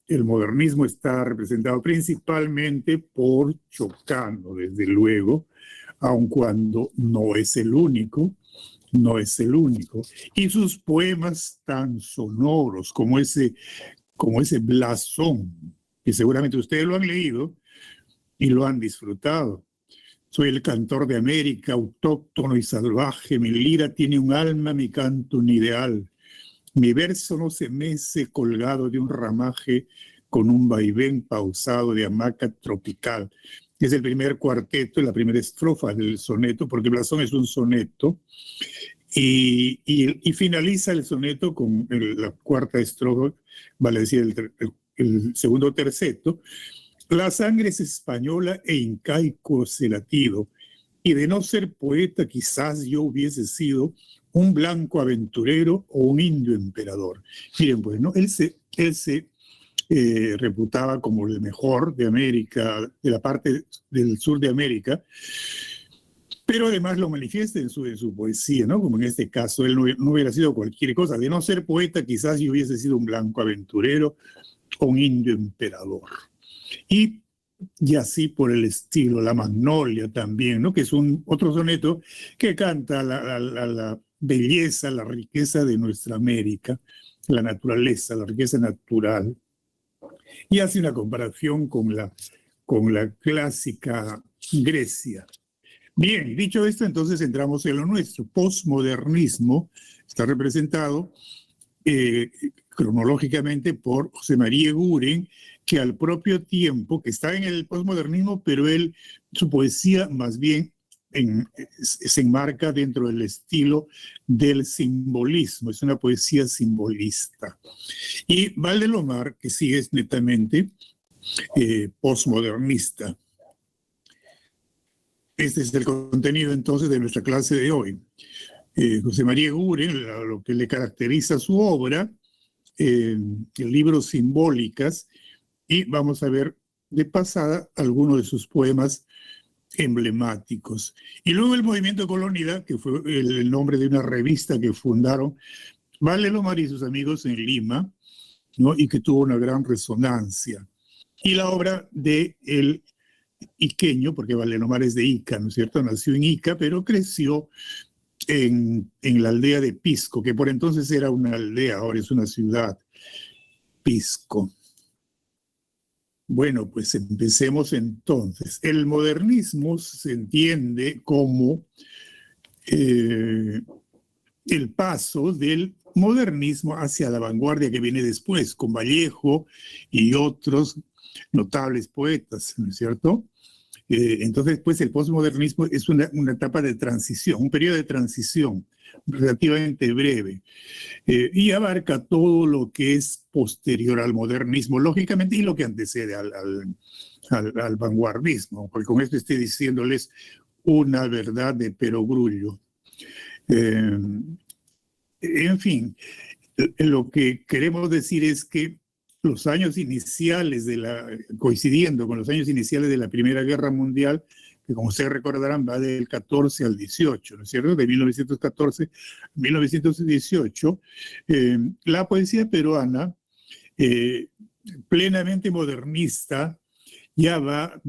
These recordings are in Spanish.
el modernismo está representado principalmente por Chocano, desde luego, aun cuando no es el único, no es el único. Y sus poemas tan sonoros como ese Blasón, que seguramente ustedes lo han leído y lo han disfrutado. Soy el cantor de América, autóctono y salvaje, mi lira tiene un alma, mi canto un ideal. Mi verso no se mece colgado de un ramaje con un vaivén pausado de hamaca tropical. Es el primer cuarteto, la primera estrofa del soneto, porque Blasón es un soneto, y finaliza el soneto con la cuarta estrofa, vale decir, el segundo terceto. La sangre es española e incaico el latido, y de no ser poeta quizás yo hubiese sido un blanco aventurero o un indio emperador. Miren, pues, ¿no? Él se reputaba como el mejor de América, de la parte del sur de América, pero además lo manifiesta en su poesía, ¿no? Como en este caso, él no hubiera sido cualquier cosa. De no ser poeta, quizás yo hubiese sido un blanco aventurero o un indio emperador. Y así por el estilo, La Magnolia también, ¿no? Que es otro soneto que canta la belleza, la riqueza de nuestra América, la naturaleza, la riqueza natural. Y hace una comparación con la clásica Grecia. Bien, dicho esto, entonces entramos en lo nuestro. Postmodernismo está representado cronológicamente por José María Eguren, que al propio tiempo, que está en el postmodernismo, pero su poesía más bien se enmarca dentro del estilo del simbolismo, es una poesía simbolista. Y Valdelomar, que sí es netamente postmodernista. Este es el contenido entonces de nuestra clase de hoy. José María Eguren, lo que le caracteriza su obra, el libro Simbólicas, y vamos a ver de pasada algunos de sus poemas emblemáticos. Y luego el Movimiento Colonial, que fue el nombre de una revista que fundaron Valdelomar y sus amigos en Lima, ¿no? Y que tuvo una gran resonancia. Y la obra de el iqueño, porque Valdelomar es de Ica, ¿no es cierto? Nació en Ica, pero creció en la aldea de Pisco, que por entonces era una aldea, ahora es una ciudad, Pisco. Bueno, pues empecemos entonces. El modernismo se entiende como el paso del modernismo hacia la vanguardia que viene después, con Vallejo y otros notables poetas, ¿no es cierto? Entonces, pues el postmodernismo es una etapa de transición, un periodo de transición relativamente breve, y abarca todo lo que es posterior al modernismo, lógicamente, y lo que antecede al vanguardismo, porque con esto estoy diciéndoles una verdad de perogrullo. En fin, lo que queremos decir es que los años iniciales coincidiendo con los años iniciales de la Primera Guerra Mundial, que como ustedes recordarán va del 14 al 18, ¿no es cierto? De 1914 a 1918, la poesía peruana, plenamente modernista, ya va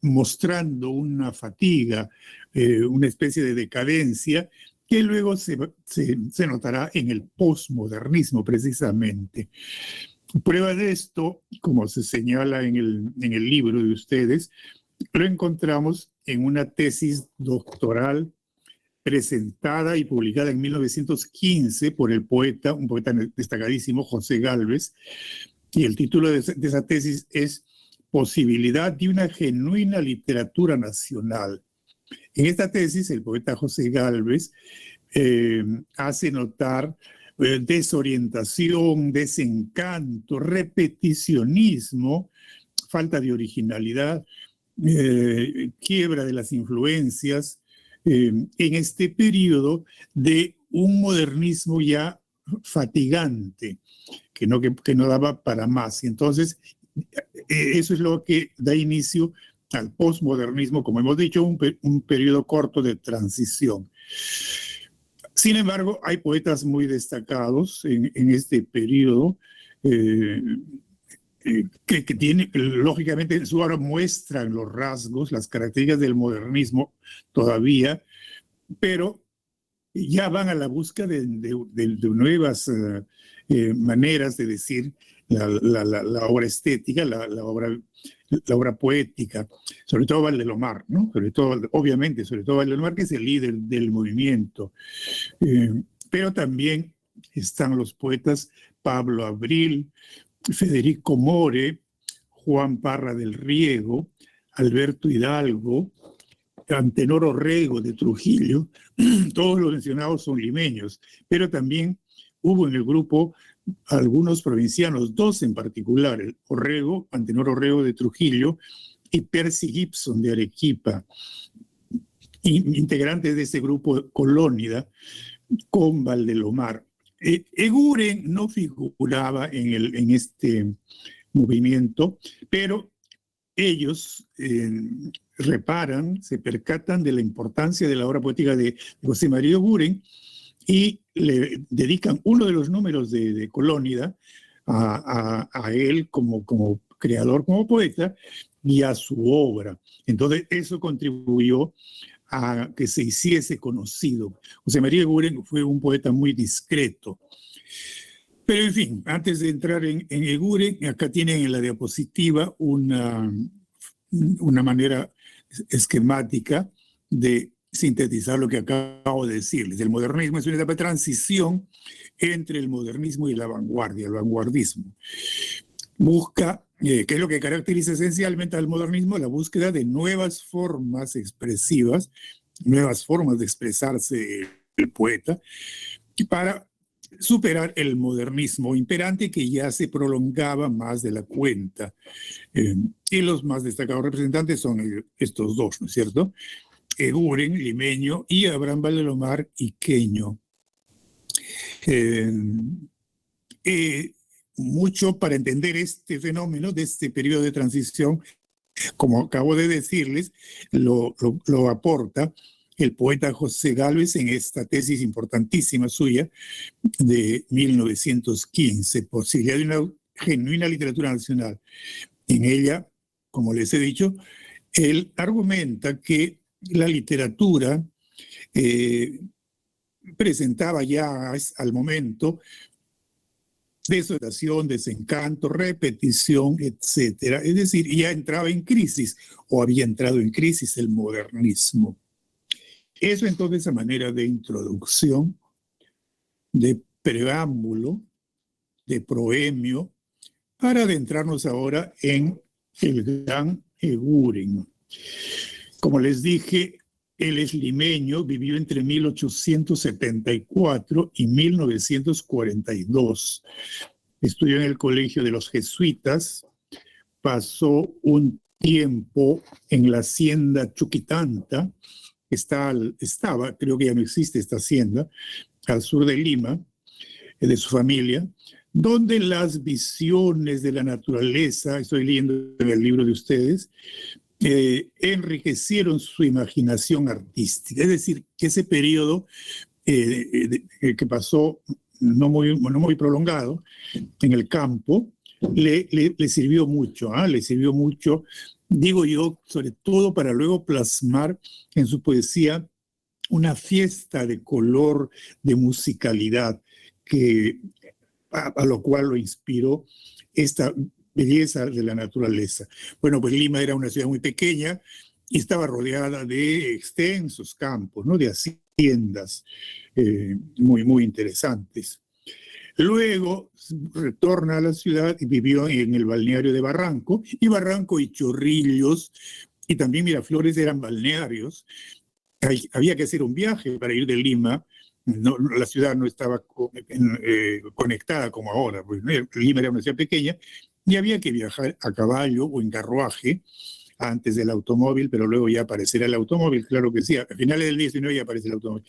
mostrando una fatiga, una especie de decadencia, que luego se notará en el posmodernismo precisamente. Prueba de esto, como se señala en el libro de ustedes, lo encontramos en una tesis doctoral presentada y publicada en 1915 por un poeta destacadísimo, José Gálvez, y el título de esa tesis es Posibilidad de una genuina literatura nacional. En esta tesis, el poeta José Gálvez hace notar desorientación, desencanto, repeticionismo, falta de originalidad, quiebra de las influencias, en este periodo de un modernismo ya fatigante, que no daba para más. Y entonces, eso es lo que da inicio al postmodernismo, como hemos dicho, un periodo corto de transición. Sin embargo, hay poetas muy destacados en este periodo eh, que tiene, lógicamente, en su obra muestran los rasgos, las características del modernismo todavía, pero ya van a la búsqueda de nuevas maneras de decir la obra estética, la obra poética, sobre todo Valdemar, ¿no? Sobre todo, obviamente, sobre todo Valdemar, que es el líder del movimiento. Pero también están los poetas Pablo Abril, Federico More, Juan Parra del Riego, Alberto Hidalgo, Antenor Orrego de Trujillo. Todos los mencionados son limeños, pero también hubo en el grupo algunos provincianos, dos en particular, el Orrego, Antenor Orrego de Trujillo y Percy Gibson de Arequipa, integrantes de ese grupo Colónida con Valdelomar. Eguren no figuraba en este movimiento, pero ellos reparan, se percatan de la importancia de la obra poética de José María Eguren y le dedican uno de los números de Colónida a él como creador, como poeta, y a su obra. Entonces eso contribuyó a que se hiciese conocido. José María Eguren fue un poeta muy discreto. Pero en fin, antes de entrar en Eguren, acá tienen en la diapositiva una manera esquemática de sintetizar lo que acabo de decirles. El modernismo es una etapa de transición entre el modernismo y la vanguardia, el vanguardismo. Busca, ¿qué es lo que caracteriza esencialmente al modernismo? La búsqueda de nuevas formas expresivas, nuevas formas de expresarse el poeta, para superar el modernismo imperante que ya se prolongaba más de la cuenta. Y los más destacados representantes son estos dos, ¿no es cierto? Eguren, limeño, y Abraham Valdelomar, iqueño. Mucho para entender este fenómeno de este periodo de transición, como acabo de decirles, lo aporta el poeta José Gálvez en esta tesis importantísima suya de 1915, Posibilidad de una genuina literatura nacional. En ella, como les he dicho, él argumenta que la literatura presentaba ya al momento desorientación, desencanto, repetición, etcétera. Es decir, ya entraba en crisis o había entrado en crisis el modernismo. Eso entonces a manera de introducción, de preámbulo, de proemio, para adentrarnos ahora en el gran Eguren. Como les dije, él es limeño, vivió entre 1874 y 1942. Estudió en el Colegio de los Jesuitas, pasó un tiempo en la hacienda Chuquitanta, estaba, creo que ya no existe esta hacienda, al sur de Lima, de su familia, donde las visiones de la naturaleza, estoy leyendo en el libro de ustedes, enriquecieron su imaginación artística. Es decir, que ese periodo que pasó no muy prolongado en el campo, le sirvió mucho, le sirvió mucho, digo yo, sobre todo para luego plasmar en su poesía una fiesta de color, de musicalidad, que a lo cual lo inspiró esta belleza de la naturaleza. Bueno, pues Lima era una ciudad muy pequeña y estaba rodeada de extensos campos, ¿no? De haciendas muy interesantes. Luego retorna a la ciudad y vivió en el balneario de Barranco, y Barranco y Chorrillos, y también Miraflores eran balnearios. Había que hacer un viaje para ir de Lima. No, la ciudad no estaba conectada como ahora, pues Lima era una ciudad pequeña y había que viajar a caballo o en carruaje antes del automóvil, pero luego ya aparecerá el automóvil, claro que sí, a finales del 19 ya aparece el automóvil.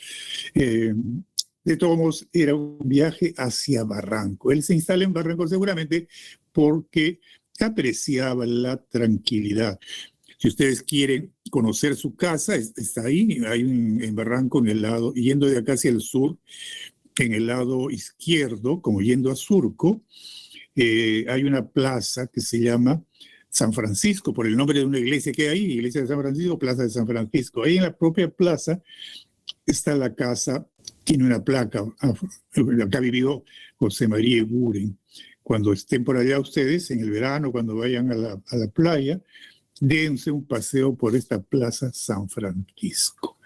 De todos modos, era un viaje hacia Barranco. Él se instala en Barranco seguramente porque apreciaba la tranquilidad. Si ustedes quieren conocer su casa, está ahí, hay en Barranco, en el lado, yendo de acá hacia el sur, en el lado izquierdo, como yendo a Surco, hay una plaza que se llama San Francisco, por el nombre de una iglesia que hay ahí, Iglesia de San Francisco, Plaza de San Francisco. Ahí en la propia plaza está la casa, tiene una placa, acá vivió José María Eguren. Cuando estén por allá ustedes, en el verano, cuando vayan a la playa, dense un paseo por esta Plaza San Francisco.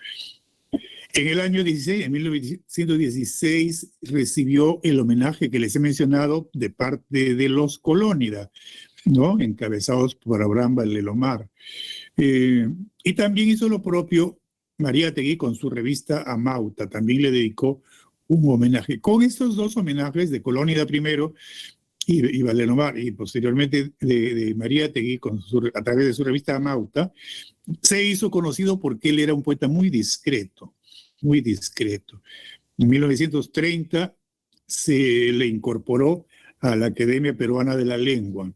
En el año 16, en 1916, recibió el homenaje que les he mencionado de parte de los Colónida, ¿no? Encabezados por Abraham Valdemar. Y también hizo lo propio Mariátegui con su revista Amauta, también le dedicó un homenaje. Con estos dos homenajes de Colónida primero y Valdemar, y posteriormente de Mariátegui a través de su revista Amauta, se hizo conocido porque él era un poeta muy discreto, muy discreto. En 1930 se le incorporó a la Academia Peruana de la Lengua.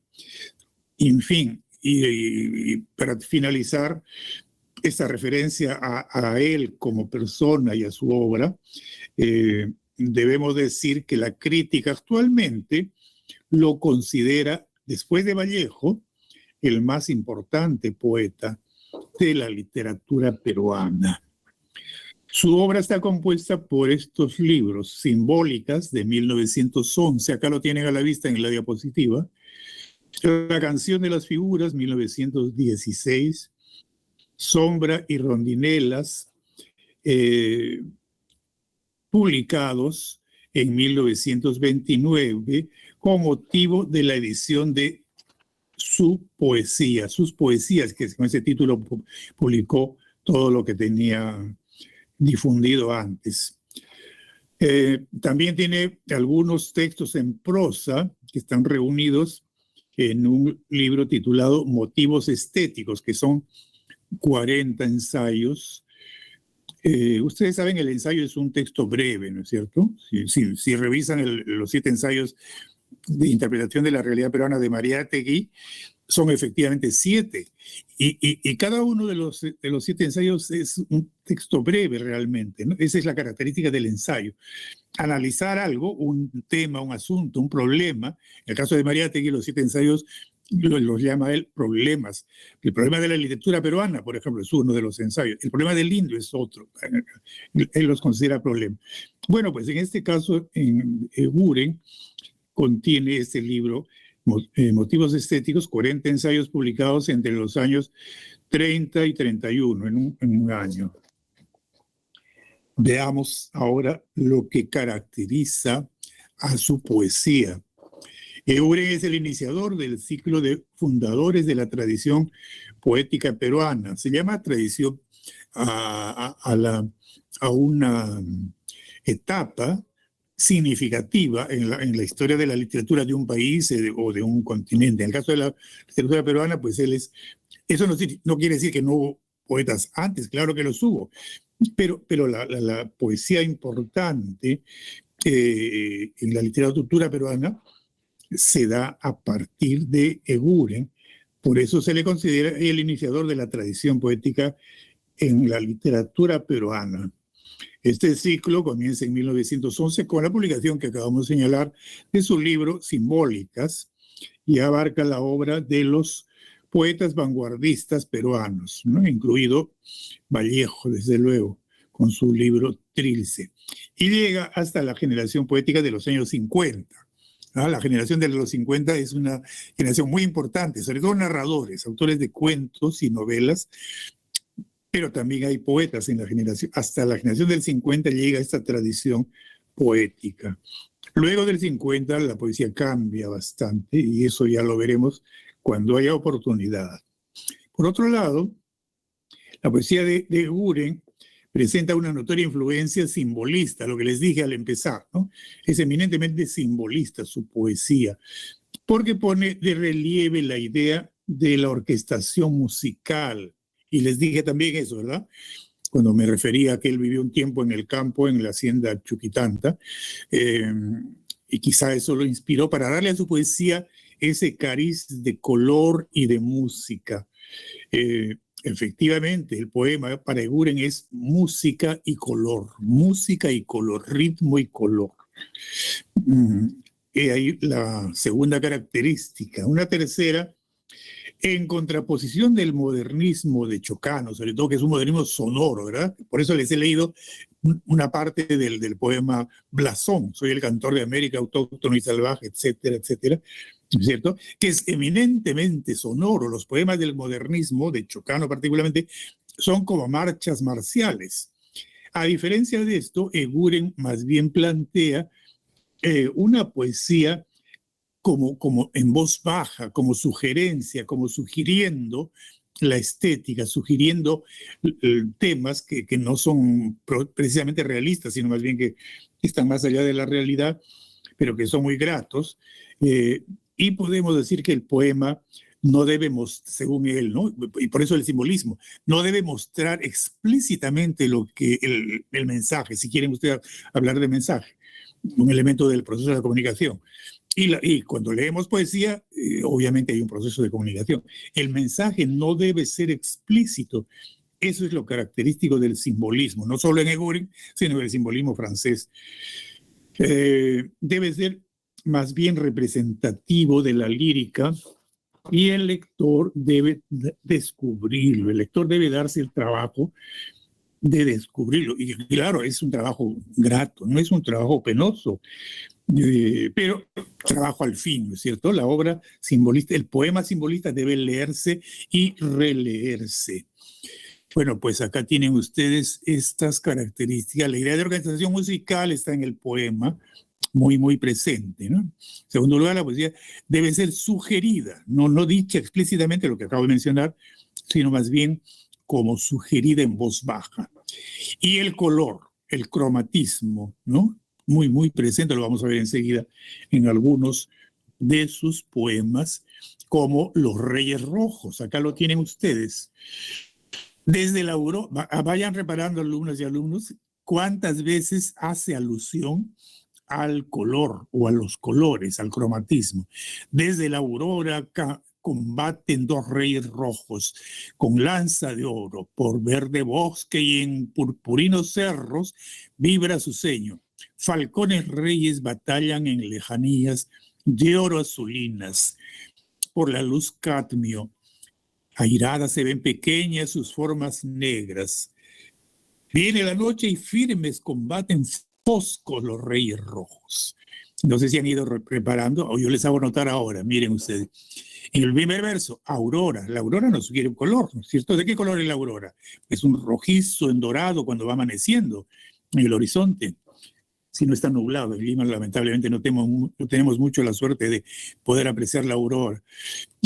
En fin, y para finalizar esta referencia a él como persona y a su obra, debemos decir que la crítica actualmente lo considera, después de Vallejo, el más importante poeta de la literatura peruana. Su obra está compuesta por estos libros: Simbólicas, de 1911, acá lo tienen a la vista en la diapositiva; La canción de las figuras, 1916; Sombra y Rondinelas, publicados en 1929 con motivo de la edición de sus poesías, que con ese título publicó todo lo que tenía difundido antes. También tiene algunos textos en prosa que están reunidos en un libro titulado Motivos Estéticos, que son 40 ensayos. Ustedes saben, el ensayo es un texto breve, ¿no es cierto? Si revisan los 7 ensayos de interpretación de la realidad peruana de Mariátegui, son efectivamente 7. Y cada uno de los 7 ensayos es un texto breve realmente, ¿no? Esa es la característica del ensayo. Analizar algo, un tema, un asunto, un problema. En el caso de Mariátegui, los 7 ensayos los llama él problemas. El problema de la literatura peruana, por ejemplo, es uno de los ensayos. El problema del indio es otro. Él los considera problemas. Bueno, pues en este caso, Eguren contiene este libro, Motivos Estéticos, 40 ensayos publicados entre los años 30 y 31, en un año. Veamos ahora lo que caracteriza a su poesía. Eguren es el iniciador del ciclo de fundadores de la tradición poética peruana. Se llama tradición a una etapa significativa en la historia de la literatura de un país o de un continente. En el caso de la literatura peruana, pues eso no quiere decir que no hubo poetas antes, claro que los hubo, pero la poesía importante en la literatura peruana se da a partir de Eguren. Por eso se le considera el iniciador de la tradición poética en la literatura peruana. Este ciclo comienza en 1911 con la publicación que acabamos de señalar de su libro Simbólicas, y abarca la obra de los poetas vanguardistas peruanos, ¿no? Incluido Vallejo, desde luego, con su libro Trilce. Y llega hasta la generación poética de los años 50. La generación de los 50 es una generación muy importante, sobre todo narradores, autores de cuentos y novelas, pero también hay poetas en la generación. Hasta la generación del 50 llega esta tradición poética. Luego del 50 la poesía cambia bastante, y eso ya lo veremos cuando haya oportunidad. Por otro lado, la poesía de Eguren presenta una notoria influencia simbolista, lo que les dije al empezar, ¿no? Es eminentemente simbolista su poesía, porque pone de relieve la idea de la orquestación musical. Y les dije también eso, ¿verdad? Cuando me refería a que él vivió un tiempo en el campo, en la hacienda Chuquitanta, y quizá eso lo inspiró para darle a su poesía ese cariz de color y de música. Efectivamente, el poema para Eguren es música y color, ritmo y color. ahí la segunda característica. Una tercera, en contraposición del modernismo de Chocano, sobre todo que es un modernismo sonoro, ¿verdad? Por eso les he leído una parte del poema Blasón, soy el cantor de América autóctono y salvaje, etcétera, etcétera, ¿no es cierto? Que es eminentemente sonoro. Los poemas del modernismo, de Chocano particularmente, son como marchas marciales. A diferencia de esto, Eguren más bien plantea una poesía como en voz baja, como sugerencia, como sugiriendo la estética, sugiriendo temas que no son precisamente realistas, sino más bien que están más allá de la realidad, pero que son muy gratos. Y podemos decir que el poema no debe mostrar, según él, ¿no? Y por eso el simbolismo, no debe mostrar explícitamente lo que el mensaje, si quieren ustedes hablar de mensaje, un elemento del proceso de la comunicación. Y cuando leemos poesía, obviamente hay un proceso de comunicación. El mensaje no debe ser explícito. Eso es lo característico del simbolismo, no solo en Eguren, sino en el simbolismo francés. Debe ser más bien representativo de la lírica y el lector debe descubrirlo. El lector debe darse el trabajo de descubrirlo. Y claro, es un trabajo grato, no es un trabajo penoso. Pero trabajo al fin, ¿no es cierto? La obra simbolista, el poema simbolista debe leerse y releerse. Bueno, pues acá tienen ustedes estas características. La idea de organización musical está en el poema, muy, muy presente, ¿no? En segundo lugar, la poesía debe ser sugerida, no dicha explícitamente lo que acabo de mencionar, sino más bien como sugerida en voz baja. Y el color, el cromatismo, ¿no? Muy, muy presente, lo vamos a ver enseguida en algunos de sus poemas, como Los Reyes Rojos. Acá lo tienen ustedes. Desde la aurora, vayan reparando alumnas y alumnos, cuántas veces hace alusión al color o a los colores, al cromatismo. Desde la aurora combaten dos reyes rojos con lanza de oro, por verde bosque y en purpurinos cerros vibra su ceño. Falcones reyes batallan en lejanías de oro azulinas, por la luz cadmio. Airadas se ven pequeñas sus formas negras. Viene la noche y firmes combaten foscos los reyes rojos. No sé si han ido preparando, o yo les hago notar ahora, miren ustedes. En el primer verso, aurora. La aurora no sugiere un color, ¿no es cierto? ¿De qué color es la aurora? Es un rojizo en dorado cuando va amaneciendo en el horizonte. Si no está nublado, en Lima lamentablemente no tenemos mucho la suerte de poder apreciar la aurora.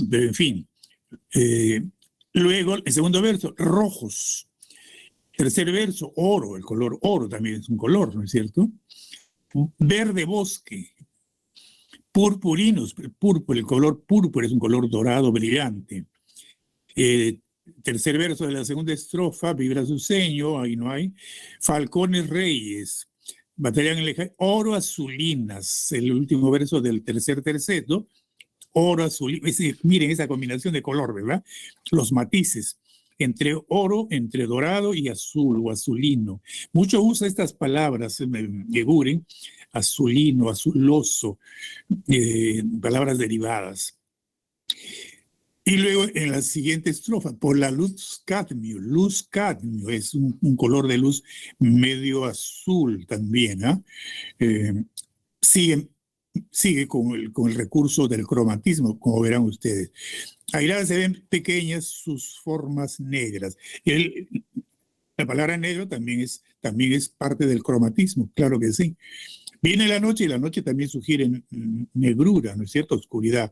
Pero en fin. Luego, el segundo verso, rojos. Tercer verso, oro. El color oro también es un color, ¿no es cierto? Verde bosque. Purpurinos, púrpura, el color púrpura es un color dorado brillante. Tercer verso de la segunda estrofa, vibra su ceño, ahí no hay. Falcones reyes, batallan en el oro azulinas, el último verso del tercer terceto, oro azul, es decir, miren esa combinación de color, ¿verdad? Los matices entre oro, entre dorado y azul o azulino. Mucho usa estas palabras, Eguren, azulino, azuloso, palabras derivadas. Y luego en la siguiente estrofa, por la luz cadmio es un color de luz medio azul también, sigue con el recurso del cromatismo, como verán ustedes. Airadas se ven pequeñas sus formas negras. La palabra negro también es parte del cromatismo, claro que sí. Viene la noche y la noche también sugiere negrura, ¿no es cierto? Oscuridad.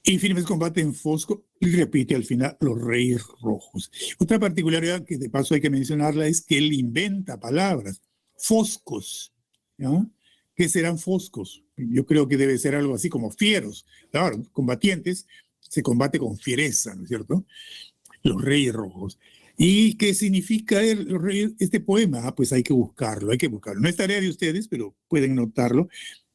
Y firmes combate en fosco, y repite al final los reyes rojos. Otra particularidad que de paso hay que mencionarla es que él inventa palabras, foscos, ¿ya? ¿Qué serán foscos? Yo creo que debe ser algo así como fieros. Claro, combatientes, se combate con fiereza, ¿no es cierto? Los Reyes Rojos. ¿Y qué significa este poema? Pues hay que buscarlo, hay que buscarlo. No es tarea de ustedes, pero pueden notarlo,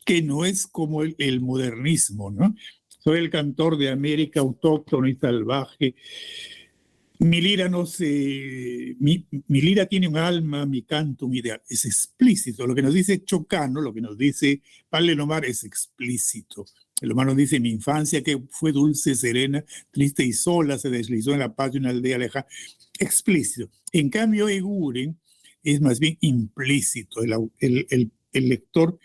que no es como el modernismo, ¿no? Soy el cantor de América autóctono y salvaje. Mi lira no se, mi lira tiene un alma, mi canto, un ideal. Es explícito. Lo que nos dice Chocano, lo que nos dice Pablo Lomar es explícito. El Lomar nos dice: mi infancia que fue dulce, serena, triste y sola, se deslizó en la paz de una aldea lejana. Explícito. En cambio, Eguren es más bien implícito. El lector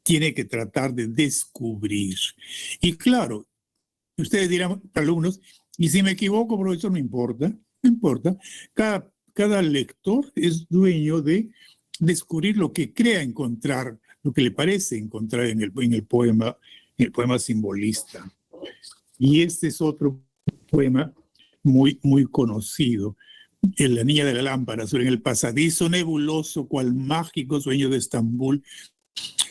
tiene que tratar de descubrir. Y claro, ustedes dirán, alumnos, y si me equivoco, profesor, no importa, no importa. Cada lector es dueño de descubrir lo que crea encontrar, lo que le parece encontrar en el poema simbolista. Y este es otro poema muy, muy conocido. En La niña de la lámpara, sobre el pasadizo nebuloso, cual mágico sueño de Estambul,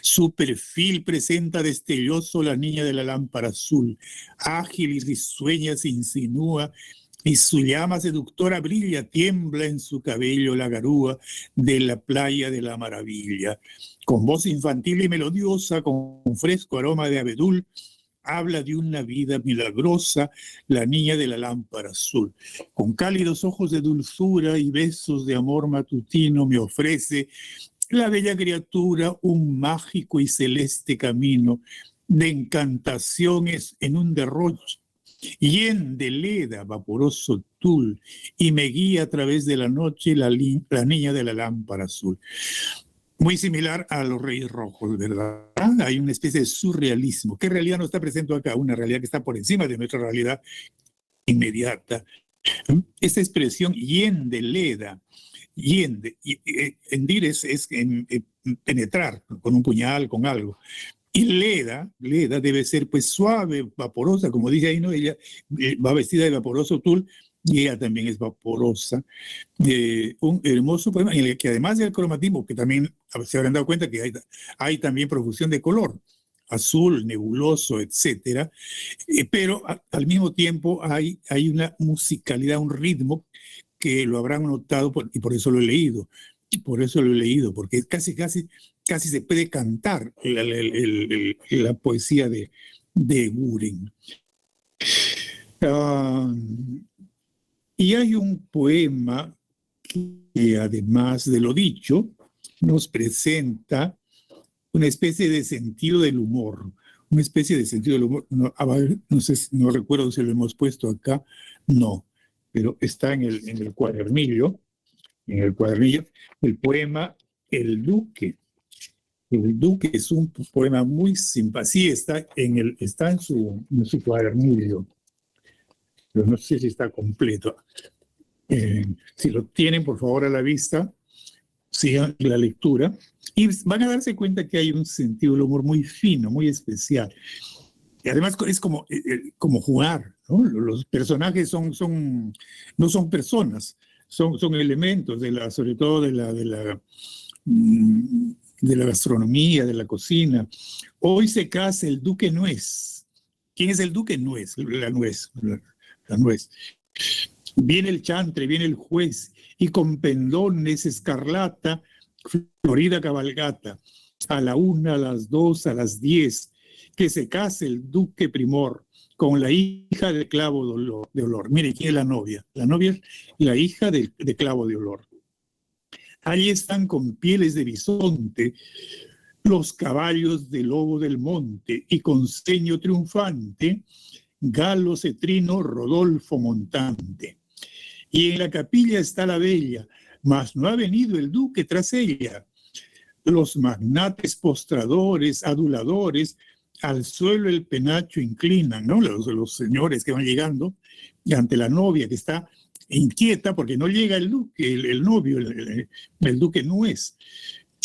su perfil presenta destelloso la niña de la lámpara azul, ágil y risueña se insinúa, y su llama seductora brilla, tiembla en su cabello la garúa de la playa de la maravilla. Con voz infantil y melodiosa, con un fresco aroma de abedul, habla de una vida milagrosa, la niña de la lámpara azul. Con cálidos ojos de dulzura y besos de amor matutino me ofrece la bella criatura un mágico y celeste camino de encantaciones en un derroche, hien de leda vaporoso tul, y me guía a través de la noche la niña de la lámpara azul. Muy similar a los Reyes Rojos, ¿verdad? Hay una especie de surrealismo. ¿Qué realidad no está presente acá? Una realidad que está por encima de nuestra realidad inmediata. Esta expresión hien de leda, hendir es penetrar con un puñal, con algo. Y leda debe ser pues suave, vaporosa, como dice ahí, ¿no? Ella va vestida de vaporoso tul y ella también es vaporosa. Un hermoso poema en el que además del cromatismo, que también se habrán dado cuenta que hay también profusión de color, azul, nebuloso, etcétera, pero al mismo tiempo hay una musicalidad, un ritmo que lo habrán notado y por eso lo he leído. Por eso lo he leído, porque casi se puede cantar la poesía de Eguren. Y hay un poema que, además de lo dicho, nos presenta una especie de sentido del humor. Una especie de sentido del humor. No sé, no recuerdo si lo hemos puesto acá. No, pero está en el cuadernillo. En el cuadernillo, el poema El Duque. El Duque es un poema muy simpático. Sí, está en su cuadernillo, pero no sé si está completo. Si lo tienen, por favor, a la vista, sigan la lectura y van a darse cuenta que hay un sentido del humor muy fino, muy especial. Y además es como jugar, ¿no? Los personajes no son personas, son elementos sobre todo de la gastronomía, de la cocina. Hoy se casa el duque nuez. ¿Quién es el duque nuez? La nuez. La nuez. Viene el chantre, viene el juez, y con pendones escarlata, florida cabalgata, a la 1, a las 2, a las 10, que se case el duque primor con la hija de Clavo de Olor. Mire, ¿quién es la novia? La novia es la hija de Clavo de Olor. Allí están con pieles de bisonte los caballos de lobo del monte, y con ceño triunfante, Galo cetrino Rodolfo montante. Y en la capilla está la bella, mas no ha venido el duque tras ella. Los magnates postradores, aduladores, al suelo el penacho inclinan, ¿no? Los señores que van llegando ante la novia que está inquieta porque no llega el duque, el novio, el duque no es.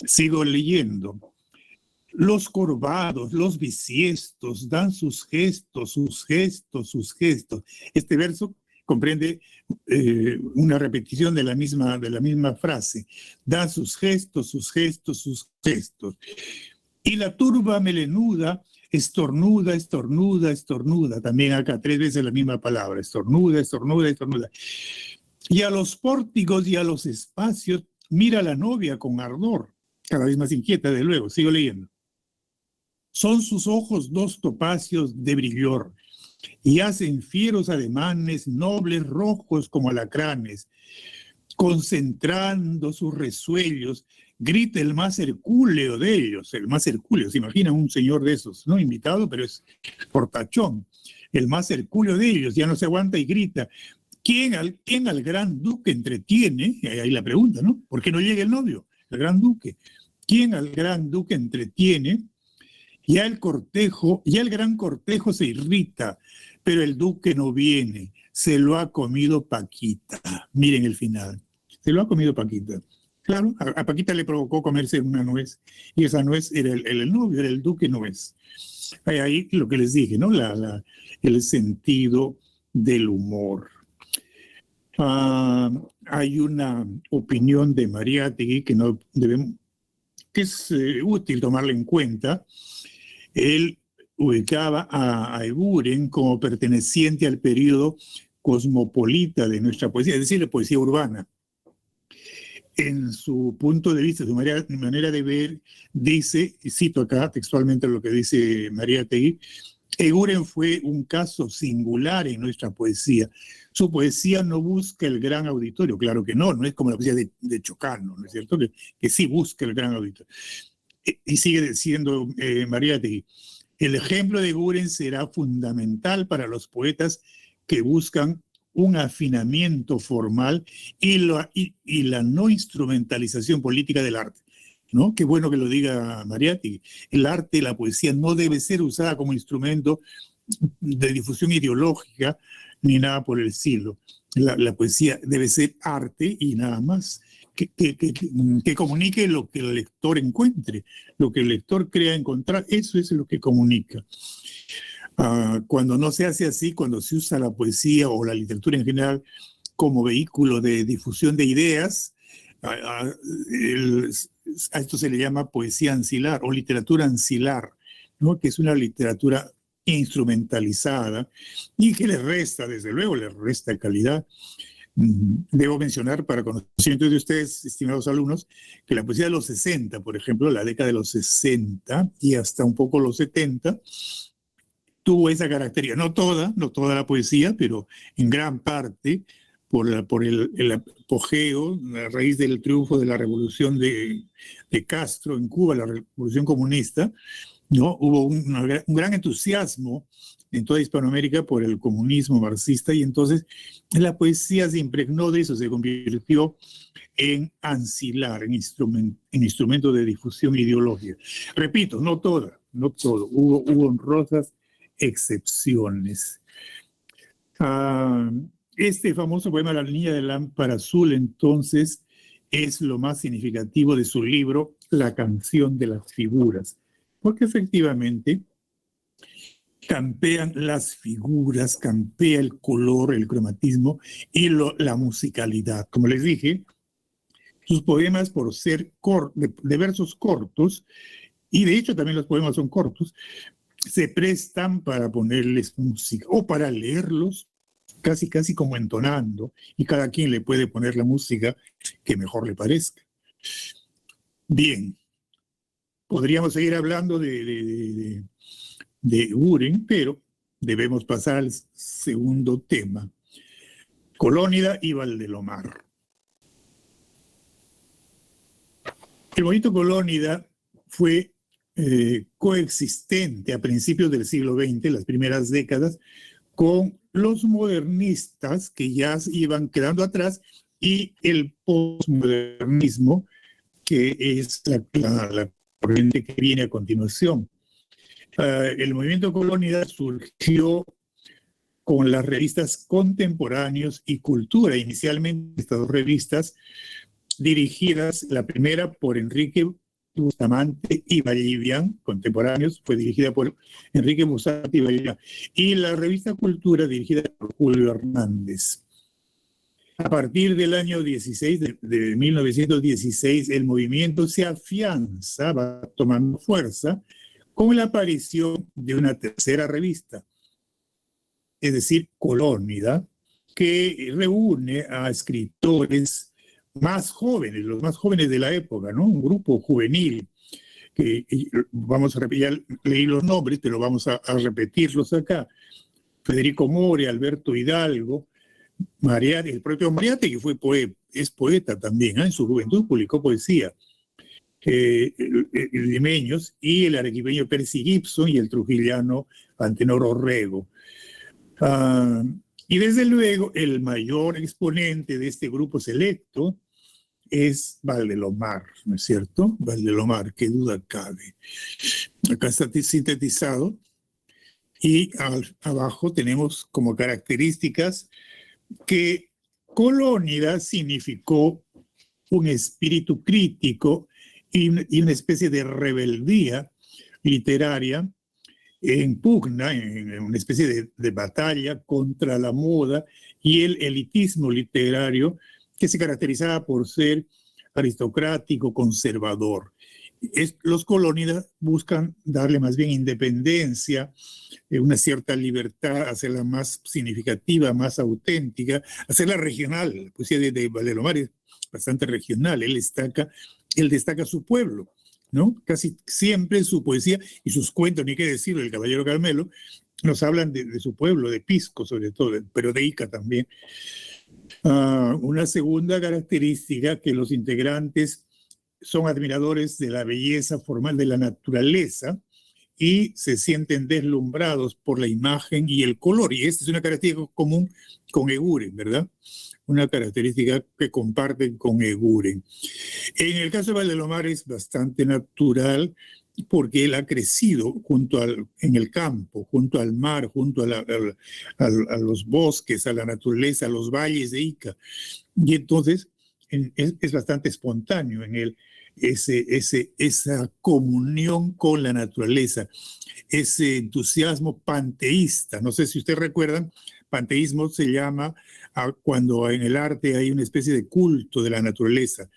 Sigo leyendo. Los corvados, los bisiestos dan sus gestos, sus gestos, sus gestos. Este verso comprende una repetición de la misma frase. Da sus gestos, sus gestos, sus gestos. Y la turba melenuda estornuda, estornuda, estornuda. También acá 3 veces la misma palabra. Estornuda, estornuda, estornuda. Y a los pórticos y a los espacios mira la novia con ardor. Cada vez más inquieta, de luego. Sigo leyendo. Son sus ojos 2 topacios de brillor, y hacen fieros ademanes, nobles rojos como alacranes. Concentrando sus resuellos, grita el más hercúleo de ellos, el más hercúleo, se imagina un señor de esos, no invitado, pero es portachón, el más hercúleo de ellos, ya no se aguanta y grita, ¿quién al gran duque entretiene? Ahí la pregunta, ¿no? ¿Por qué no llega el novio, el gran duque? ¿Quién al gran duque entretiene? Ya el gran cortejo se irrita, pero el duque no viene, se lo ha comido Paquita. Miren el final, se lo ha comido Paquita. Claro, a Paquita le provocó comerse una nuez, y esa nuez era el novio, era el duque nuez. Ahí lo que les dije, ¿no? El sentido del humor. Hay una opinión de Mariátegui que es útil tomarla en cuenta. Él ubicaba a Eguren como perteneciente al periodo cosmopolita de nuestra poesía, es decir, la poesía urbana. En su punto de vista, su manera de ver, dice, y cito acá textualmente lo que dice Mariátegui, Eguren fue un caso singular en nuestra poesía. Su poesía no busca el gran auditorio, claro que no es como la poesía de Chocano, ¿no es cierto? Que sí busca el gran auditorio. Y sigue diciendo Mariátegui, el ejemplo de Eguren será fundamental para los poetas que buscan un afinamiento formal y la no instrumentalización política del arte, ¿no? Qué bueno que lo diga Mariátegui. El arte, la poesía no debe ser usada como instrumento de difusión ideológica ni nada por el estilo. La poesía debe ser arte y nada más. Que comunique lo que el lector encuentre, lo que el lector crea encontrar, eso es lo que comunica. Cuando no se hace así, cuando se usa la poesía o la literatura en general como vehículo de difusión de ideas, a esto se le llama poesía ancilar o literatura ancilar, ¿no? Que es una literatura instrumentalizada y que le resta, desde luego, le resta calidad. Debo mencionar para conocimiento de ustedes, estimados alumnos, que la poesía de los 60, por ejemplo, la década de los 60 y hasta un poco los 70, tuvo esa característica. No toda la poesía, pero en gran parte por el apogeo, a raíz del triunfo de la revolución de Castro en Cuba, la revolución comunista, ¿no? Hubo un gran entusiasmo en toda Hispanoamérica por el comunismo marxista y entonces la poesía se impregnó de eso, se convirtió en ancilar, en instrumento de difusión ideológica. Repito, no todo, hubo honrosas excepciones. Este famoso poema, La niña de lámpara azul, entonces, es lo más significativo de su libro, La canción de las figuras, porque efectivamente campean las figuras, campea el color, el cromatismo y la musicalidad. Como les dije, sus poemas, por ser de versos cortos, y de hecho también los poemas son cortos, se prestan para ponerles música o para leerlos casi como entonando, y cada quien le puede poner la música que mejor le parezca. Bien, podríamos seguir hablando de Eguren, pero debemos pasar al segundo tema, Colónida y Valdelomar. El movimiento Colónida fue coexistente a principios del siglo XX, las primeras décadas, con los modernistas que ya iban quedando atrás y el postmodernismo, que es la corriente que viene a continuación. El movimiento Colónida surgió con las revistas Contemporáneos y Cultura, inicialmente estas dos revistas dirigidas, la primera por Enrique Bustamante y Vallivian, Contemporáneos, fue dirigida por Enrique Bustamante y Vallivian, y la revista Cultura, dirigida por Julio Hernández. A partir del año 16, de 1916, el movimiento se afianza, va tomando fuerza, con la aparición de una tercera revista, es decir, Colónida, que reúne a escritores más jóvenes, los más jóvenes de la época, ¿no? Un grupo juvenil, que vamos a repetir, ya leí los nombres, pero vamos a repetirlos acá. Federico Moria, Alberto Hidalgo, Mariátegui, el propio Mariátegui es poeta también, en su juventud publicó poesía. Limeños, y el arequipeño Percy Gibson y el trujillano Antenor Orrego. Y desde luego el mayor exponente de este grupo selecto es Valdelomar, ¿no es cierto? Valdelomar, qué duda cabe. Acá está sintetizado y abajo tenemos como características que Colónida significó un espíritu crítico y una especie de rebeldía literaria en pugna, en una especie de batalla contra la moda y el elitismo literario que se caracterizaba por ser aristocrático, conservador. Los colónidas buscan darle más bien independencia, una cierta libertad, hacerla más significativa, más auténtica, hacerla regional. La poesía de Valdelomar es bastante regional, él destaca su pueblo, ¿no? Casi siempre su poesía y sus cuentos, ni qué decirlo, el Caballero Carmelo, nos hablan de su pueblo, de Pisco sobre todo, pero de Ica también. Una segunda característica, que los integrantes son admiradores de la belleza formal de la naturaleza y se sienten deslumbrados por la imagen y el color. Y esta es una característica común con Eguren, ¿verdad? Una característica que comparten con Eguren. En el caso de Valdelomar es bastante natural porque él ha crecido en el campo, junto al mar, junto a los bosques, a la naturaleza, a los valles de Ica. Y entonces es bastante espontáneo en él esa comunión con la naturaleza, ese entusiasmo panteísta. No sé si ustedes recuerdan, panteísmo se llama cuando en el arte hay una especie de culto de la naturaleza,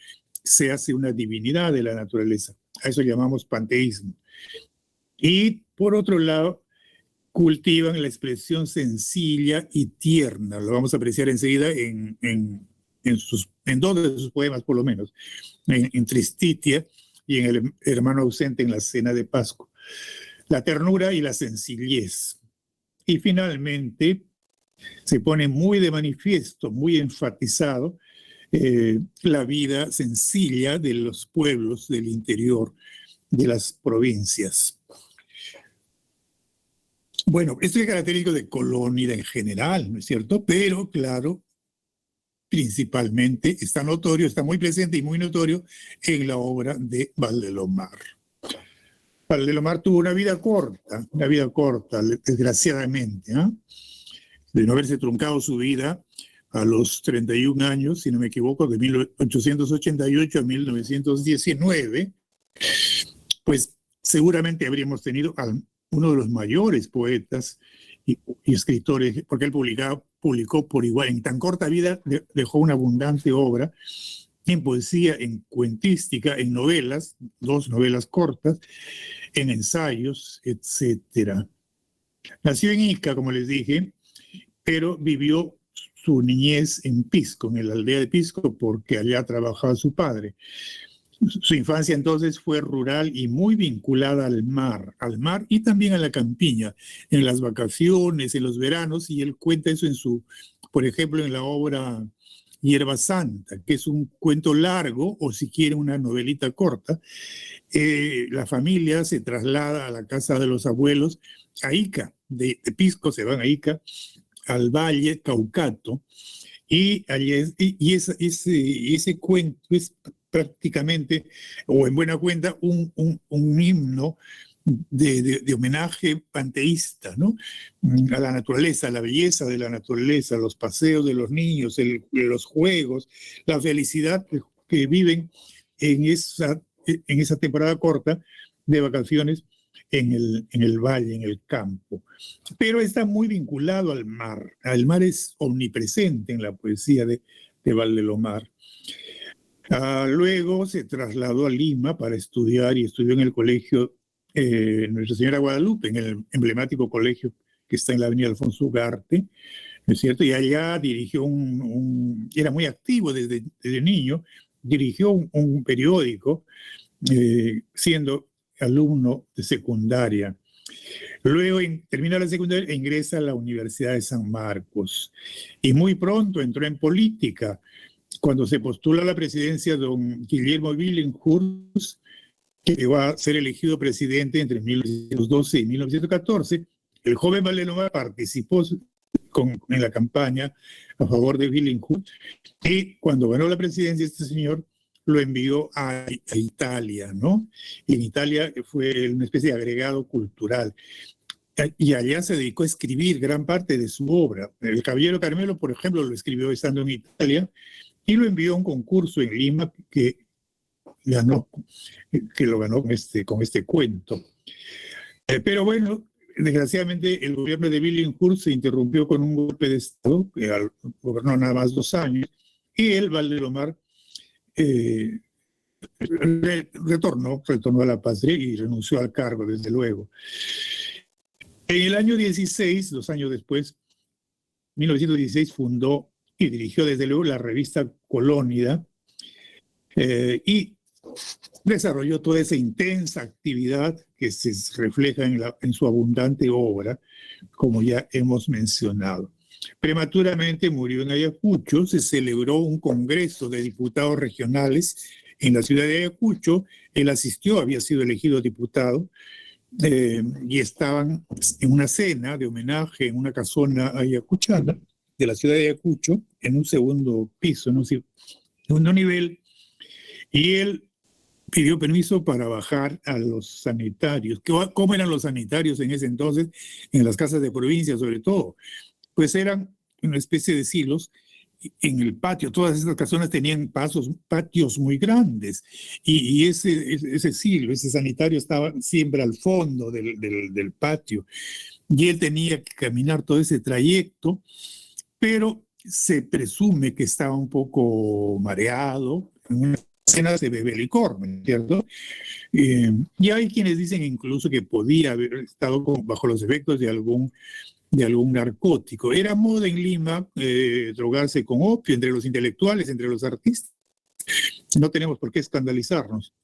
se hace una divinidad de la naturaleza. A eso llamamos panteísmo. Y por otro lado, cultivan la expresión sencilla y tierna. Lo vamos a apreciar enseguida en dos de sus poemas, por lo menos, en Tristitia y en El hermano ausente en la cena de Pascua. La ternura y la sencillez. Y finalmente se pone muy de manifiesto, muy enfatizado, la vida sencilla de los pueblos del interior de las provincias. Bueno, esto es característico de Colónida en general, ¿no es cierto? Pero, claro, principalmente está notorio, está muy presente y muy notorio en la obra de Valdelomar. Valdelomar tuvo una vida corta, desgraciadamente, ¿eh? De no haberse truncado su vida a los 31 años, si no me equivoco, de 1888 a 1919, pues seguramente habríamos tenido uno de los mayores poetas y escritores, porque él publicó por igual, en tan corta vida dejó una abundante obra en poesía, en cuentística, en novelas, 2 novelas cortas, en ensayos, etc. Nació en Ica, como les dije, pero vivió su niñez en Pisco, en la aldea de Pisco, porque allá trabajaba su padre. Su infancia entonces fue rural y muy vinculada al mar y también a la campiña, en las vacaciones, en los veranos, y él cuenta eso por ejemplo, en la obra Hierba Santa, que es un cuento largo, o si quiere una novelita corta. La familia se traslada a la casa de los abuelos a Ica, de Pisco se van a Ica, al Valle Caucato, y ese cuento es prácticamente, o en buena cuenta, un himno de homenaje panteísta, ¿no? A la naturaleza, a la belleza de la naturaleza, los paseos de los niños, los juegos, la felicidad que viven en esa temporada corta de vacaciones en el valle, en el campo. Pero está muy vinculado al mar. El mar es omnipresente en la poesía de Valdelomar. Luego se trasladó a Lima para estudiar y estudió en el colegio Nuestra Señora Guadalupe, en el emblemático colegio que está en la avenida Alfonso Ugarte, ¿no es cierto? Y allá dirigió era muy activo desde niño, dirigió un periódico siendo alumno de secundaria. Luego termina la secundaria e ingresa a la Universidad de San Marcos. Y muy pronto entró en política. Cuando se postula a la presidencia don Guillermo Billinghurst, que llegó a ser elegido presidente entre 1912 y 1914, el joven Valdemar participó en la campaña a favor de Billinghurst, y cuando ganó la presidencia este señor lo envió a Italia, ¿no? Y en Italia fue una especie de agregado cultural. Y allá se dedicó a escribir gran parte de su obra. El Caballero Carmelo, por ejemplo, lo escribió estando en Italia y lo envió a un concurso en Lima que lo ganó con este cuento. Pero bueno, desgraciadamente el gobierno de Billinghurst se interrumpió con un golpe de Estado, que gobernó nada más 2 años, y él, Valdemar, retornó a la patria y renunció al cargo, desde luego. En el año 16, 2 años después, 1916, fundó y dirigió desde luego la revista Colónida, y desarrolló toda esa intensa actividad que se refleja en su abundante obra, como ya hemos mencionado. Prematuramente murió en Ayacucho. Se celebró un congreso de diputados regionales en la ciudad de Ayacucho. Él asistió, había sido elegido diputado, y estaban en una cena de homenaje en una casona ayacuchana de la ciudad de Ayacucho, en un segundo piso, en un segundo nivel, y él pidió permiso para bajar a los sanitarios. ¿Cómo eran los sanitarios en ese entonces? En las casas de provincia, sobre todo. Pues eran una especie de silos en el patio. Todas estas casonas tenían patios muy grandes, y ese silo, ese sanitario, estaba siempre al fondo del patio, y él tenía que caminar todo ese trayecto, pero se presume que estaba un poco mareado. En una escena se bebe licor, ¿no es cierto? Y hay quienes dicen incluso que podía haber estado bajo los efectos de algún narcótico. Era moda en Lima drogarse con opio entre los intelectuales, entre los artistas. No tenemos por qué escandalizarnos.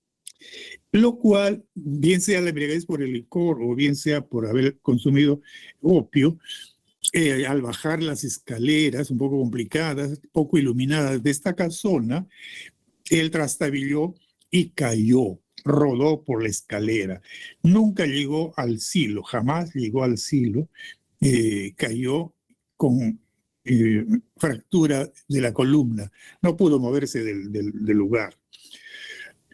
Lo cual, bien sea la embriaguez por el licor o bien sea por haber consumido opio, al bajar las escaleras un poco complicadas, poco iluminadas de esta casona, él trastabilló y cayó, rodó por la escalera. Nunca llegó al silo, jamás llegó al silo. Cayó con fractura de la columna. No pudo moverse del lugar.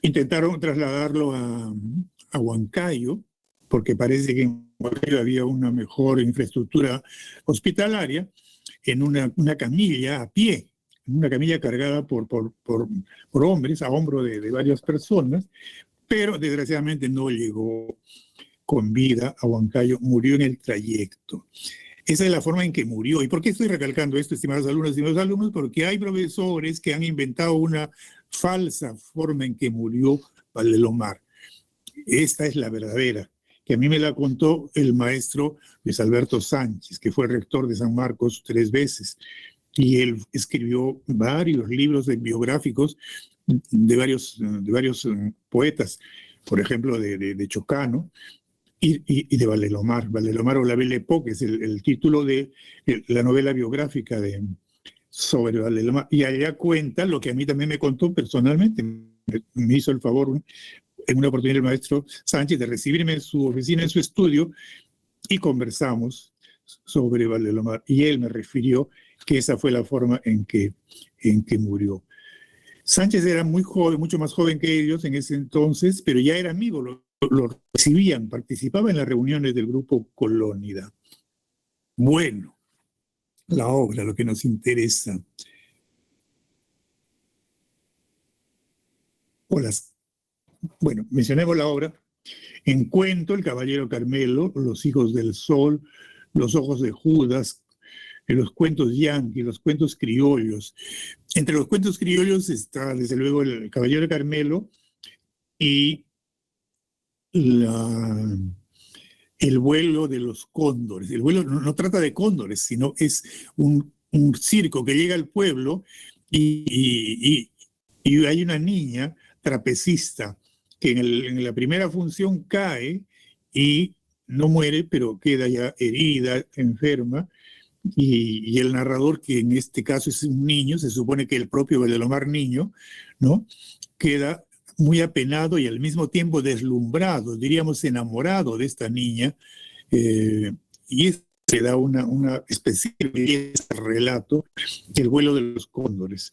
Intentaron trasladarlo a Huancayo, porque parece que en Huancayo había una mejor infraestructura hospitalaria, en una camilla a pie, una camilla cargada por hombres, a hombro de varias personas, pero desgraciadamente no llegó con vida a Huancayo, murió en el trayecto. Esa es la forma en que murió. ¿Y por qué estoy recalcando esto, estimados alumnos? Porque hay profesores que han inventado una falsa forma en que murió Valdemar. Esta es la verdadera, que a mí me la contó el maestro Luis Alberto Sánchez, que fue rector de San Marcos 3 veces. Y él escribió varios libros biográficos de varios poetas, por ejemplo, de Chocano, y de Valdemar o La Belle Époque, es el título de la novela biográfica sobre Valdemar. Y allá cuenta lo que a mí también me contó personalmente. Me hizo el favor en una oportunidad el maestro Sánchez de recibirme en su oficina, en su estudio, y conversamos sobre Valdemar. Y él me refirió que esa fue la forma en que murió. Sánchez era muy joven, mucho más joven que ellos en ese entonces, pero ya era amigo, lo recibían, participaba en las reuniones del grupo Colónida. Bueno, la obra, lo que nos interesa. Bueno, mencionemos la obra. En cuento, El Caballero Carmelo, Los Hijos del Sol, Los Ojos de Judas, los cuentos yanquis, los cuentos criollos. Entre los cuentos criollos está, desde luego, El Caballero Carmelo y el vuelo de los cóndores. El vuelo no trata de cóndores, sino es un circo que llega al pueblo y hay una niña trapecista que en la primera función cae y no muere, pero queda ya herida, enferma, y el narrador, que en este caso es un niño, se supone que el propio Valdelomar niño, ¿no? Queda muy apenado y al mismo tiempo deslumbrado, diríamos enamorado de esta niña, y es que da una especie de belleza al relato, el vuelo de los cóndores.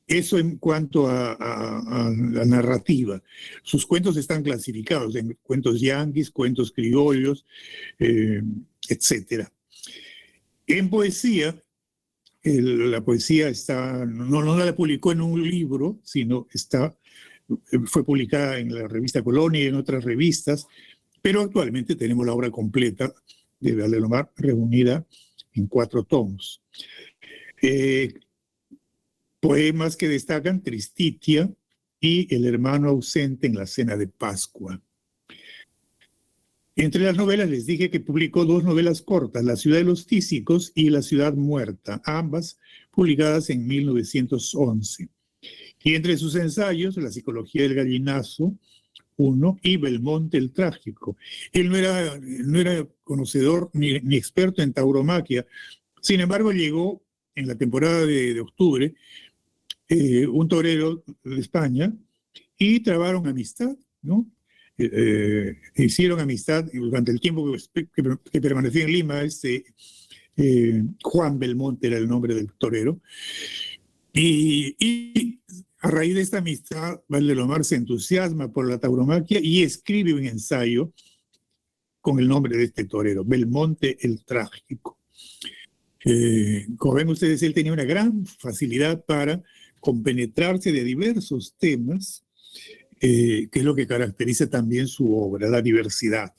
Eso en cuanto a la narrativa. Sus cuentos están clasificados en cuentos yanquis, cuentos criollos, etc. En poesía, la poesía no la publicó en un libro, sino fue publicada en la revista Colonia y en otras revistas, pero actualmente tenemos la obra completa de Valdelomar reunida en 4 tomos. Poemas que destacan: Tristitia y El hermano ausente en la cena de Pascua. Entre las novelas les dije que publicó 2 novelas cortas, La ciudad de los tísicos y La ciudad muerta, ambas publicadas en 1911. Y entre sus ensayos, La psicología del gallinazo, 1, y Belmonte el trágico. Él no era conocedor ni experto en tauromaquia. Sin embargo, llegó en la temporada de octubre un torero de España y trabaron amistad, ¿no? Hicieron amistad durante el tiempo que permaneció en Lima. Juan Belmonte era el nombre del torero. Y a raíz de esta amistad, Valdelomar se entusiasma por la tauromaquia y escribe un ensayo con el nombre de este torero, Belmonte el trágico. Como ven ustedes, él tenía una gran facilidad para compenetrarse de diversos temas, que es lo que caracteriza también su obra, la diversidad.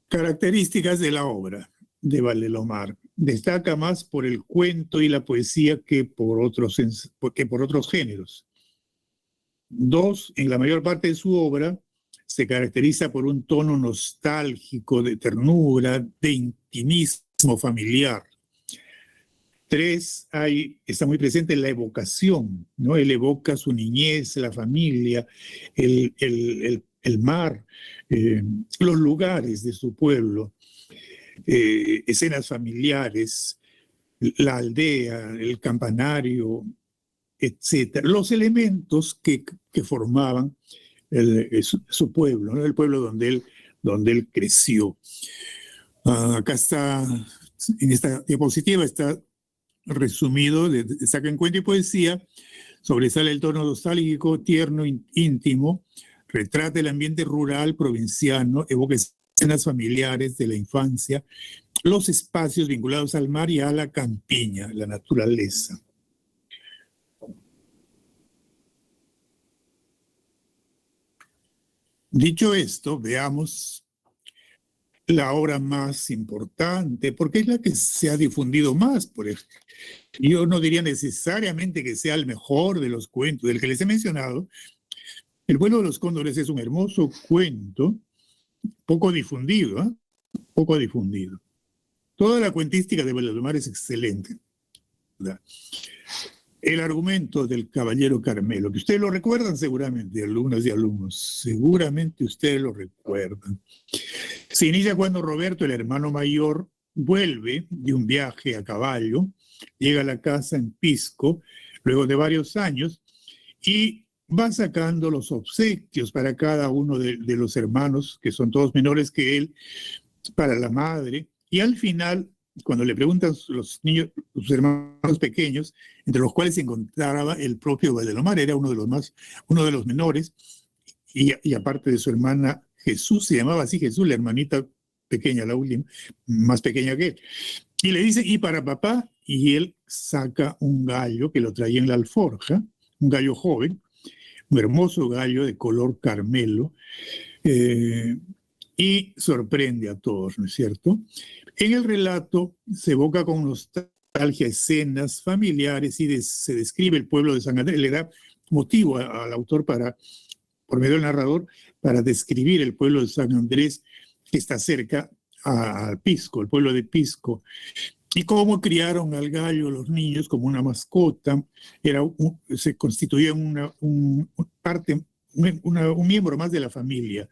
Características de la obra de Valdelomar. Destaca más por el cuento y la poesía que por otros géneros. 2, en la mayor parte de su obra se caracteriza por un tono nostálgico, de ternura, de intimismo familiar. 3, está muy presente la evocación, ¿no? Él evoca su niñez, la familia, el mar, los lugares de su pueblo, escenas familiares, la aldea, el campanario, etc. Los elementos que formaban su pueblo, ¿no? El pueblo donde él creció. Acá está, en esta diapositiva está resumido, saca en cuento y poesía, sobresale el tono nostálgico, tierno, íntimo, retrata el ambiente rural, provinciano, evoca escenas familiares de la infancia, los espacios vinculados al mar y a la campiña, la naturaleza. Dicho esto, veamos la obra más importante, porque es la que se ha difundido más, por ejemplo. Yo no diría necesariamente que sea el mejor de los cuentos, del que les he mencionado. El vuelo de los cóndores es un hermoso cuento, poco difundido, ¿eh? Poco difundido. Toda la cuentística de Valdelomar es excelente, ¿verdad? El argumento del caballero Carmelo, que ustedes lo recuerdan seguramente, alumnas y alumnos, seguramente ustedes lo recuerdan. Se inicia cuando Roberto, el hermano mayor, vuelve de un viaje a caballo, llega a la casa en Pisco, luego de varios años, y va sacando los obsequios para cada uno de los hermanos, que son todos menores que él, para la madre, y al final, cuando le preguntan los niños, sus hermanos pequeños, entre los cuales se encontraba el propio Valdelomar, era uno de los menores, y aparte de su hermana Jesús, se llamaba así Jesús, la hermanita pequeña, la última, más pequeña que él. Y le dice, ¿y para papá? Y él saca un gallo que lo traía en la alforja, un gallo joven, un hermoso gallo de color carmelo, y sorprende a todos, ¿no es cierto? En el relato se evoca con nostalgia escenas familiares y se describe el pueblo de San Andrés, le da motivo al autor por medio del narrador, para describir el pueblo de San Andrés, que está cerca a Pisco, el pueblo de Pisco, y cómo criaron al gallo los niños como una mascota. Se constituía una parte un miembro más de la familia.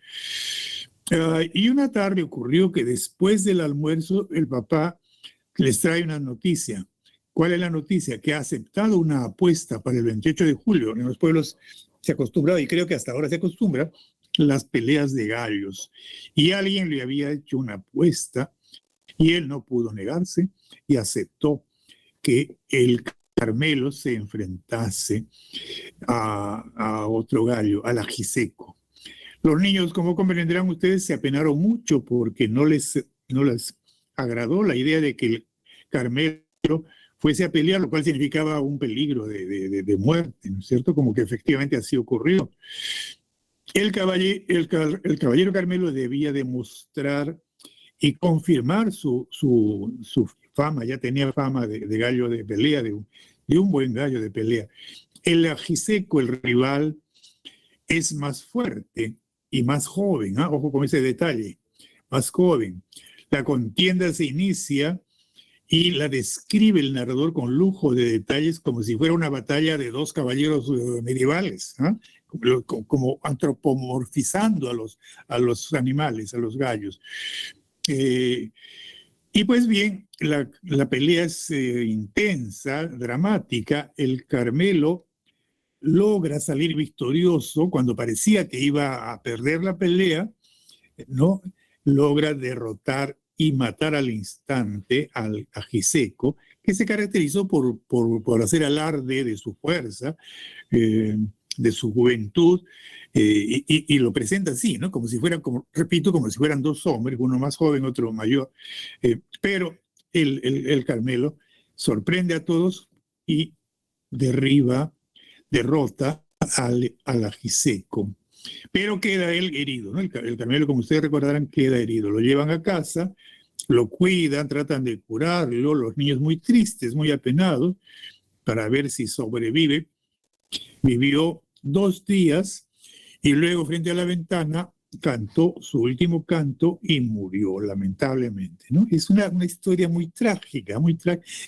Y una tarde ocurrió que después del almuerzo el papá les trae una noticia. ¿Cuál es la noticia? Que ha aceptado una apuesta para el 28 de julio. En los pueblos se acostumbraba, y creo que hasta ahora se acostumbra, las peleas de gallos. Y alguien le había hecho una apuesta y él no pudo negarse y aceptó que el Carmelo se enfrentase a otro gallo, al ajiseco. Los niños, como comprenderán ustedes, se apenaron mucho porque no les agradó la idea de que el Carmelo fuese a pelear, lo cual significaba un peligro de muerte, ¿no es cierto? Como que efectivamente así ocurrió. El caballero Carmelo debía demostrar y confirmar su fama, ya tenía fama de gallo de pelea, de un buen gallo de pelea. El ajiseco, el rival, es más fuerte y más joven, ¿eh? Ojo con ese detalle, más joven. La contienda se inicia y la describe el narrador con lujo de detalles como si fuera una batalla de dos caballeros medievales, ¿eh? Como antropomorfizando a los animales, a los gallos. Y pues bien, la pelea es intensa, dramática. El Carmelo logra salir victorioso cuando parecía que iba a perder la pelea, ¿no? Logra derrotar y matar al instante al ajiseco, que se caracterizó por hacer alarde de su fuerza, de su juventud, y lo presenta así, ¿no? Como si fueran, repito, como si fueran dos hombres, uno más joven, otro mayor, pero el Carmelo sorprende a todos y derrota al ajiseco. Pero queda él herido, ¿no? El Carmelo, como ustedes recordarán, queda herido. Lo llevan a casa, lo cuidan, tratan de curarlo, los niños muy tristes, muy apenados, para ver si sobrevive. Vivió 2 días y luego frente a la ventana cantó su último canto y murió, lamentablemente, ¿no? Es una historia muy trágica,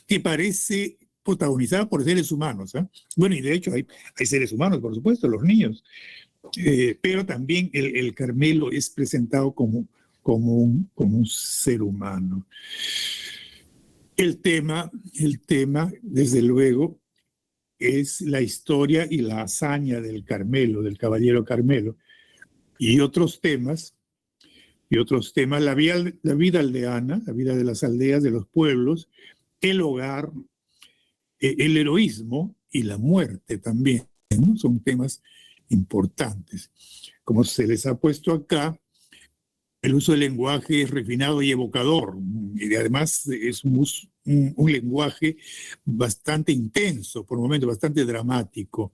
que parece protagonizada por seres humanos, ¿eh? Bueno, y de hecho hay seres humanos, por supuesto, los niños, pero también el Carmelo es presentado como un ser humano. El tema, desde luego, es la historia y la hazaña del Carmelo, del caballero Carmelo, y otros temas, la vida aldeana, la vida de las aldeas, de los pueblos, el hogar, el heroísmo y la muerte también, ¿no? Son temas importantes. Como se les ha puesto acá, el uso del lenguaje es refinado y evocador, y además es un lenguaje bastante intenso, por momentos bastante dramático.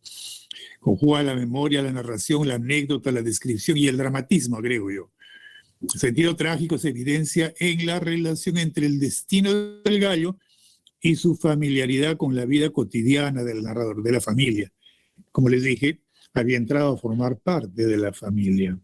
Conjuga la memoria, la narración, la anécdota, la descripción y el dramatismo, agrego yo. El sentido trágico se evidencia en la relación entre el destino del gallo y su familiaridad con la vida cotidiana del narrador, de la familia. Como les dije, había entrado a formar parte de la familia.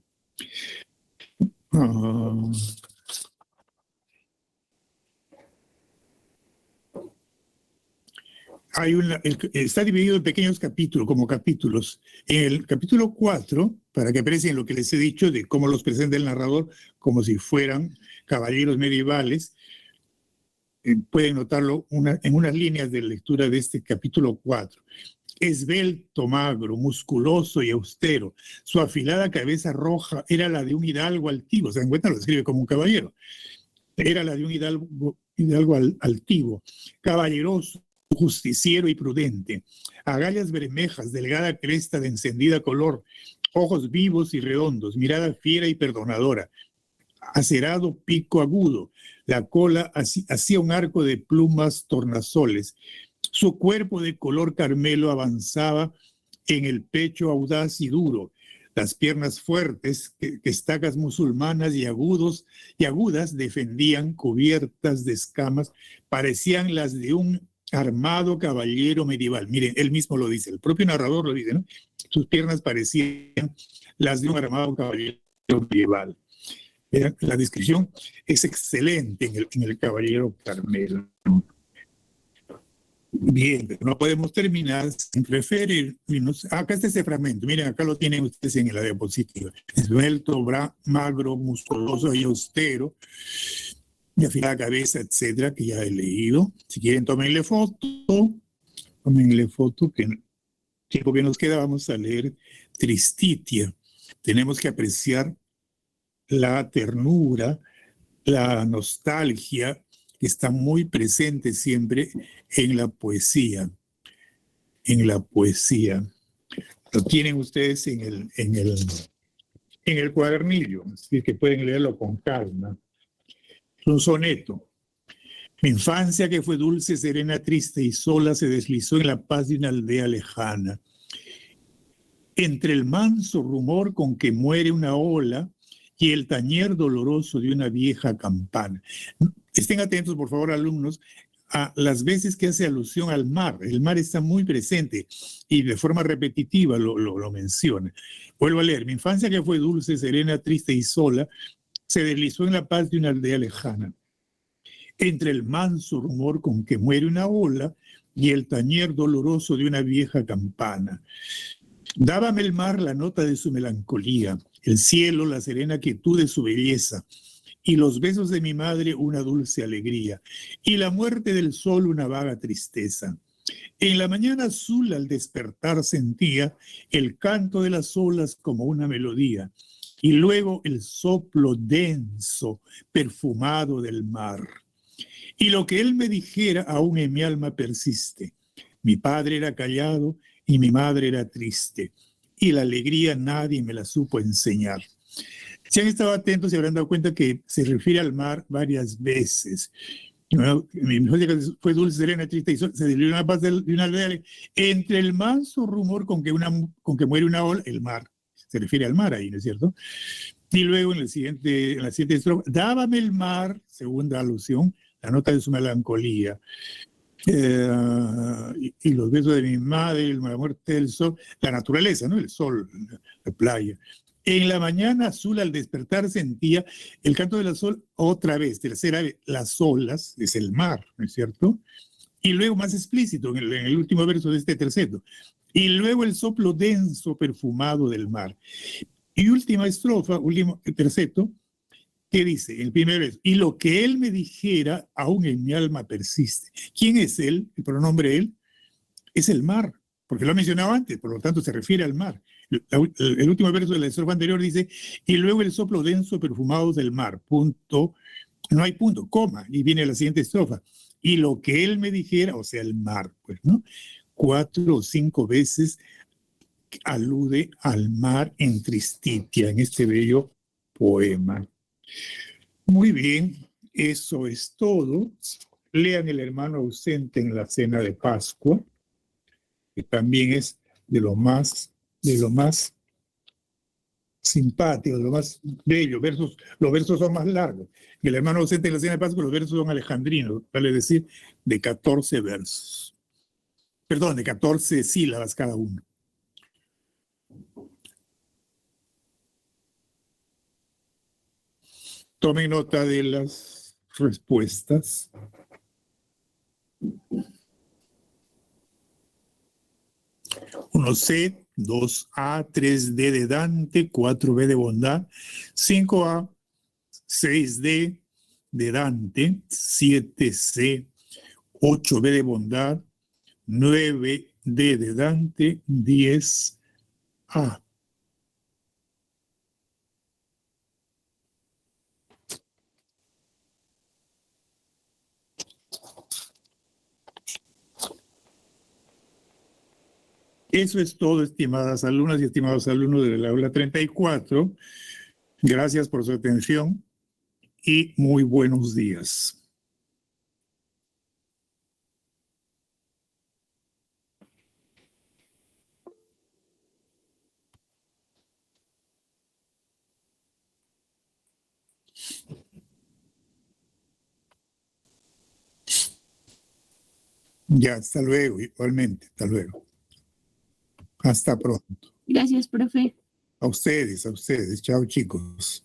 Está dividido en pequeños capítulos, como capítulos. En el capítulo 4, para que aprecien lo que les he dicho de cómo los presenta el narrador como si fueran caballeros medievales, pueden notarlo en unas líneas de lectura de este capítulo 4. Esbelto, magro, musculoso y austero. Su afilada cabeza roja era la de un hidalgo altivo. ¿Se dan cuenta? Lo describe como un caballero. Era la de un hidalgo altivo, caballeroso, justiciero y prudente. Agallas bermejas, delgada cresta de encendida color, ojos vivos y redondos, mirada fiera y perdonadora. Acerado pico agudo, la cola hacía un arco de plumas tornasoles. Su cuerpo de color carmelo avanzaba en el pecho audaz y duro, las piernas fuertes que estacas musulmanas y agudas defendían cubiertas de escamas, parecían las de un armado caballero medieval. Miren, él mismo lo dice, el propio narrador lo dice, ¿no? Sus piernas parecían las de un armado caballero medieval. La descripción es excelente en el caballero Carmelo. Bien, pero no podemos terminar sin referirnos. Acá está ese fragmento. Miren, acá lo tienen ustedes en la diapositiva. Esbelto, magro, musculoso y austero, de afilada cabeza, etcétera, que ya he leído. Si quieren, tómenle foto, que el tiempo que nos queda vamos a leer Tristitia. Tenemos que apreciar la ternura, la nostalgia que está muy presente siempre en la poesía. Lo tienen ustedes en el cuadernillo, así que pueden leerlo con calma. Es un soneto. Mi infancia, que fue dulce, serena, triste y sola, se deslizó en la paz de una aldea lejana. Entre el manso rumor con que muere una ola y el tañer doloroso de una vieja campana. Estén atentos, por favor, alumnos, a las veces que hace alusión al mar. El mar está muy presente y de forma repetitiva lo menciona. Vuelvo a leer. Mi infancia, que fue dulce, serena, triste y sola, se deslizó en la paz de una aldea lejana. Entre el manso rumor con que muere una ola y el tañer doloroso de una vieja campana. Dábame el mar la nota de su melancolía, el cielo la serena quietud de su belleza, y los besos de mi madre una dulce alegría, y la muerte del sol una vaga tristeza. En la mañana azul al despertar sentía el canto de las olas como una melodía, y luego el soplo denso, perfumado del mar. Y lo que él me dijera aún en mi alma persiste. Mi padre era callado y mi madre era triste, y la alegría nadie me la supo enseñar. Si han estado atentos se habrán dado cuenta que se refiere al mar varias veces. Mi infancia fue dulce, serena, triste y se deslizó una paz de una aldea. Entre el manso rumor con que muere una ola, el mar. Se refiere al mar ahí, ¿no es cierto? Y luego en la siguiente estrofa, dábame el mar, segunda alusión, la nota de su melancolía. Y los besos de mi madre, la muerte del sol, la naturaleza, ¿no? El sol, la playa. En la mañana azul al despertar sentía el canto del sol otra vez, tercera vez, las olas, es el mar, ¿no es cierto? Y luego más explícito, en el último verso de este terceto, y luego el soplo denso, perfumado del mar. Y última estrofa, último terceto, ¿qué dice? El primer verso, y lo que él me dijera, aún en mi alma persiste. ¿Quién es él? El pronombre él es el mar, porque lo ha mencionado antes, por lo tanto se refiere al mar. El último verso de la estrofa anterior dice, y luego el soplo denso perfumado del mar, punto, no hay punto, coma, y viene la siguiente estrofa, y lo que él me dijera, o sea, el mar, pues, ¿no? 4 o 5 veces alude al mar en Tristitia, en este bello poema. Muy bien, eso es todo. Lean El hermano ausente en la cena de Pascua, que también es de lo más simpático, de lo más bello. Los versos son más largos. En El hermano ausente en la cena de Pascua, los versos son alejandrinos, vale decir, de 14 versos. Perdón, de 14 sílabas cada uno. Tomen nota de las respuestas. 1C, 2A, 3D de Dante, 4B de bondad, 5A, 6D de Dante, 7C, 8B de bondad, 9D de Dante, 10A. Eso es todo, estimadas alumnas y estimados alumnos del aula 34. Gracias por su atención y muy buenos días. Ya, hasta luego, igualmente, hasta luego. Hasta pronto. Gracias, profe. A ustedes. Chao, chicos.